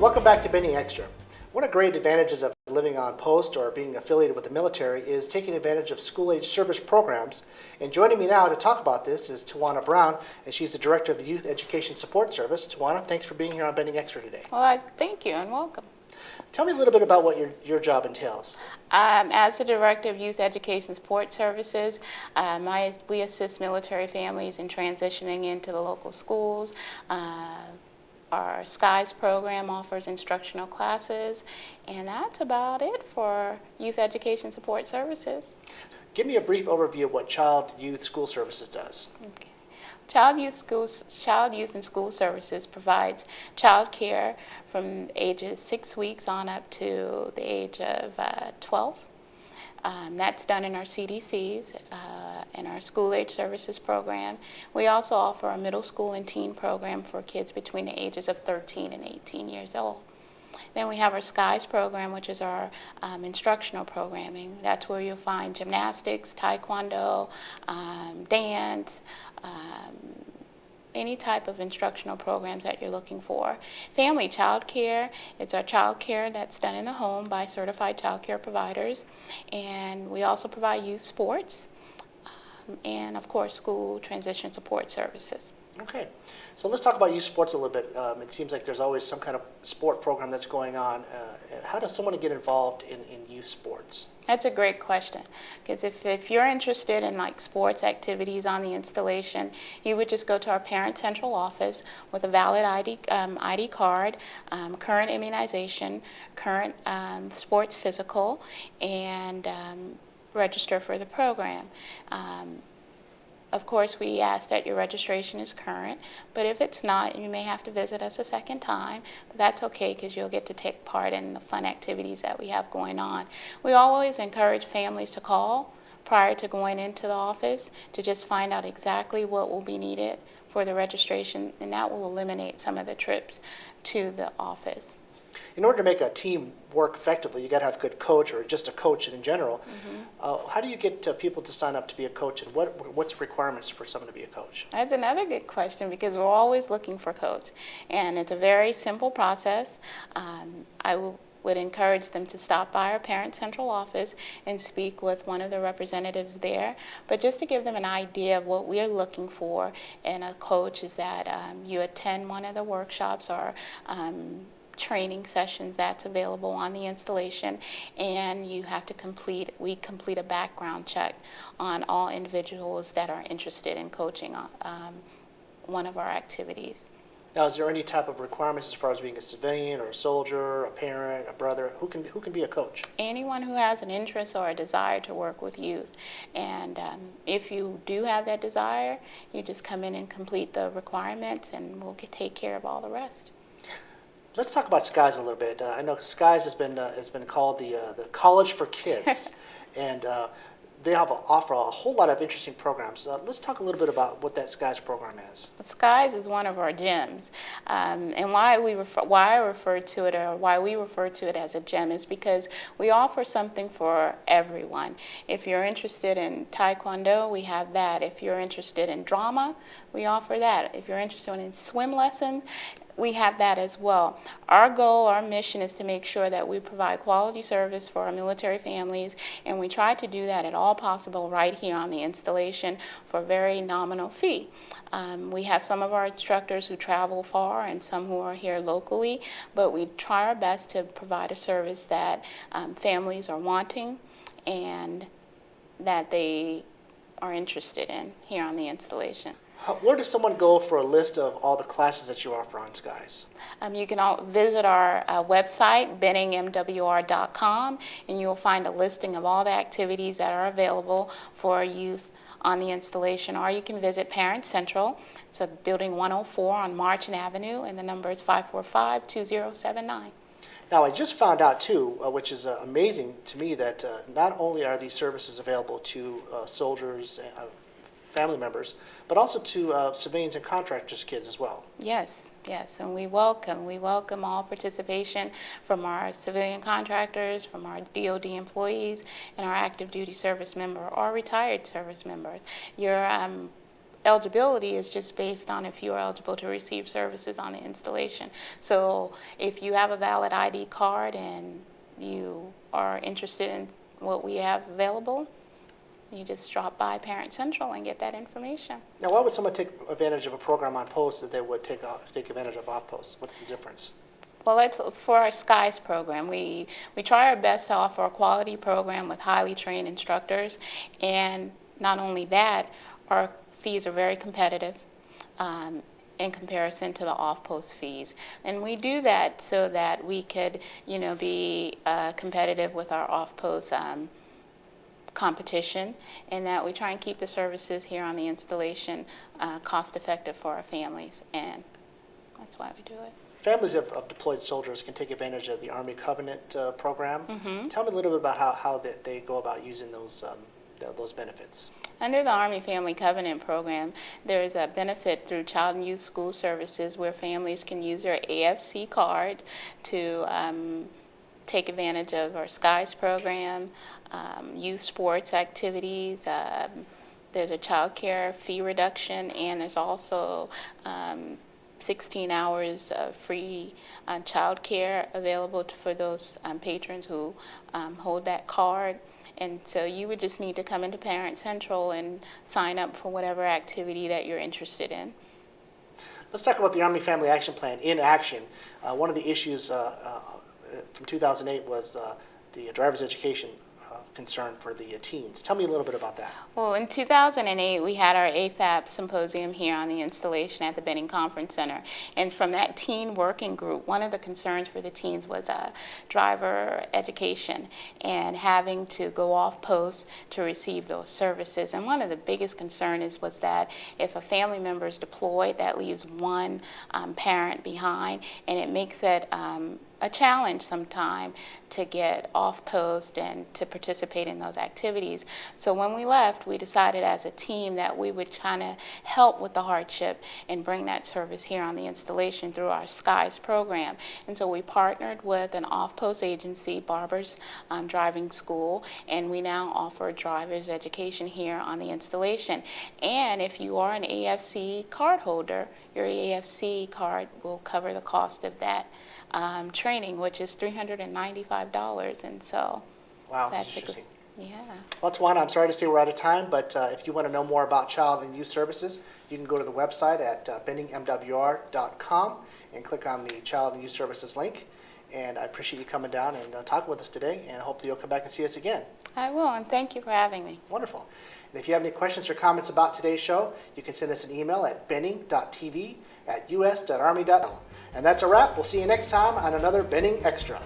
Welcome back to Benny Extra. One of the great advantages of living on post or being affiliated with the military is taking advantage of school-age service programs. And joining me now to talk about this is Tawana Brown, and she's the Director of the Youth Education Support Service. Tawana, thanks for being here on Benny Extra today. Well, thank you and welcome. Tell me a little bit about what your job entails. As the Director of Youth Education Support Services, we assist military families in transitioning into the local schools. Our SKIES program offers instructional classes, and that's about it for Youth Education Support Services. Give me a brief overview of what Child Youth School Services does. Okay. Child Youth and School Services provides child care from ages 6 weeks on up to the age of 12. That's done in our CDCs, in our school-age services program. We also offer a middle school and teen program for kids between the ages of 13 and 18 years old. Then we have our SKIES program, which is our instructional programming. That's where you'll find gymnastics, taekwondo, dance, any type of instructional programs that you're looking for. Family child care, it's our child care that's done in the home by certified child care providers. And we also provide youth sports and, of course, school transition support services. Okay, so let's talk about youth sports a little bit. It seems like there's always some kind of sport program that's going on. How does someone get involved in youth sports? That's a great question, because if you're interested in like sports activities on the installation, you would just go to our Parent Central office with a valid ID card, current immunization, current sports physical, and register for the program. Of course, we ask that your registration is current, but if it's not, you may have to visit us a second time. But that's okay, because you'll get to take part in the fun activities that we have going on. We always encourage families to call prior to going into the office to just find out exactly what will be needed for the registration, and that will eliminate some of the trips to the office. In order to make a team work effectively, you got to have a good coach, or just a coach in general. Mm-hmm. How do you get people to sign up to be a coach, and what's requirements for someone to be a coach? That's another good question, because we're always looking for coach, and it's a very simple process. I would encourage them to stop by our Parent Central office and speak with one of the representatives there. But just to give them an idea of what we're looking for in a coach is that you attend one of the workshops or training sessions that's available on the installation, and you have to we complete a background check on all individuals that are interested in coaching one of our activities. Now, is there any type of requirements as far as being a civilian or a soldier, a parent, a brother? Who can be a coach? Anyone who has an interest or a desire to work with youth. And if you do have that desire, you just come in and complete the requirements, and we'll take care of all the rest. Let's talk about SKIES a little bit. I know SKIES has been called the college for kids, and they offer a whole lot of interesting programs. Let's talk a little bit about what that SKIES program is. SKIES is one of our gems, and why we refer to it as a gem is because we offer something for everyone. If you're interested in taekwondo, we have that. If you're interested in drama, we offer that. If you're interested in swim lessons, we have that as well. Our goal, our mission is to make sure that we provide quality service for our military families, and we try to do that at all possible right here on the installation for a very nominal fee. We have some of our instructors who travel far and some who are here locally, but we try our best to provide a service that families are wanting and that they are interested in here on the installation. Where does someone go for a list of all the classes that you offer on SKIES? You can visit our website, benifit.com, and you'll find a listing of all the activities that are available for youth on the installation. Or you can visit Parent Central. It's a building 104 on Marchant Avenue, and the number is 545-2079. Now, I just found out, too, which is amazing to me, that not only are these services available to soldiers, family members, but also to civilians and contractors' kids as well. Yes, and we welcome all participation from our civilian contractors, from our DoD employees, and our active duty service member or retired service members. Your eligibility is just based on if you are eligible to receive services on the installation. So if you have a valid ID card and you are interested in what we have available, you just drop by Parent Central and get that information. Now, why would someone take advantage of a program on post that they would take advantage of off post? What's the difference? Well, it's for our SKIES program. We try our best to offer a quality program with highly trained instructors, and not only that, our fees are very competitive in comparison to the off-post fees. And we do that so that we could, be competitive with our off-post competition, and that we try and keep the services here on the installation cost-effective for our families, and that's why we do it. Families of deployed soldiers can take advantage of the Army Covenant program. Mm-hmm. Tell me a little bit about how they go about using those benefits. Under the Army Family Covenant program, there is a benefit through Child and Youth School Services where families can use their AFC card to take advantage of our SKIES program, youth sports activities. There's a child care fee reduction, and there's also 16 hours of free child care available for those patrons who hold that card. And so you would just need to come into Parent Central and sign up for whatever activity that you're interested in. Let's talk about the Army Family Action Plan in action. One of the issues from 2008 was the driver's education concern for the teens. Tell me a little bit about that. Well, in 2008, we had our AFAP symposium here on the installation at the Benning Conference Center. And from that teen working group, one of the concerns for the teens was driver education and having to go off post to receive those services. And one of the biggest concerns was that if a family member is deployed, that leaves one parent behind, and it makes it a challenge sometime to get off post and to participate in those activities. So when we left, we decided as a team that we would kind of help with the hardship and bring that service here on the installation through our SKIES program. And so we partnered with an off-post agency, Barber's Driving School, and we now offer driver's education here on the installation. And if you are an AFC card holder, your AFC card will cover the cost of that training, which is $395, and so wow, that's interesting. Yeah. Well, Tawana, I'm sorry to say we're out of time, but if you want to know more about child and youth services, you can go to the website at beningmwr.com and click on the Child and Youth Services link. And I appreciate you coming down and talking with us today, and I hope that you'll come back and see us again. I will, and thank you for having me. Wonderful. And if you have any questions or comments about today's show, you can send us an email at benning.tv@us.army.mil. And that's a wrap. We'll see you next time on another Benning Extra.